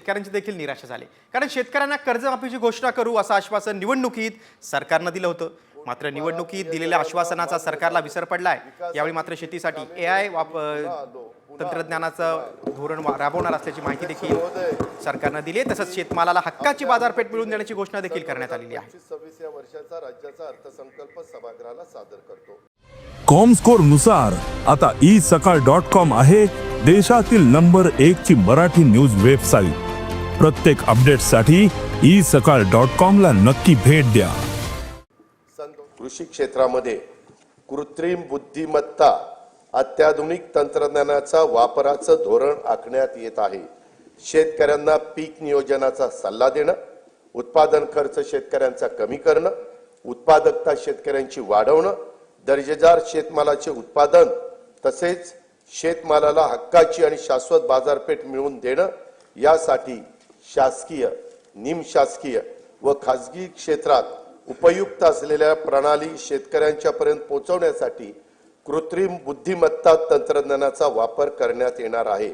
शेतकऱ्यांची देखील निराशा झाली, कारण शेतकऱ्यांना कर्जमाफीची घोषणा करू असं आश्वासन निवडणुकीत सरकारनं दिलं होतं. मात्र निवडणुकीत दिलेल्या आश्वासनाचा सरकारला विसर पडलाय. यावेळी मात्र शेतीसाठी AI तंत्रज्ञानाचं धोरण राबवणार असल्याची माहिती देखील सरकारनं दिली आहे. तसंच शेतमालाला हक्काची बाजारपेठ मिळवून देण्याची घोषणा देखील करण्यात आलेली आहे. 26 या वर्षाचा राज्याचा अर्थसंकल्प सभागृहाला सादर करतो. कॉमस्कोर नुसार आता isakal.com आहे देशातील नंबर 1 ची मराठी न्यूज वेबसाईट. प्रत्येक अपडेटसाठी isakal.com ला नक्की भेट द्या. कृषी क्षेत्रामध्ये कृत्रिम बुद्धिमत्ता अत्याधुनिक तंत्रज्ञानाचा वापराचं धोरण आखण्यात येत आहे. शेतकऱ्यांना पीक नियोजनाचा सल्ला देणं, उत्पादन खर्च शेतकऱ्यांचा कमी करणं, उत्पादकता शेतकऱ्यांची वाढवणं, दर्जेदार शेतमालाचे उत्पादन तसेच शेतमालाला हक्काची आणि शाश्वत बाजारपेठ मिळवून देणं यासाठी शासकीय, निमशासकीय व खासगी क्षेत्रात उपयुक्त असलेल्या प्रणाली शेतकऱ्यांच्यापर्यंत पोहोचवण्यासाठी कृत्रिम बुद्धिमत्ता तंत्रज्ञानाचा वापर करण्यात येणार आहे.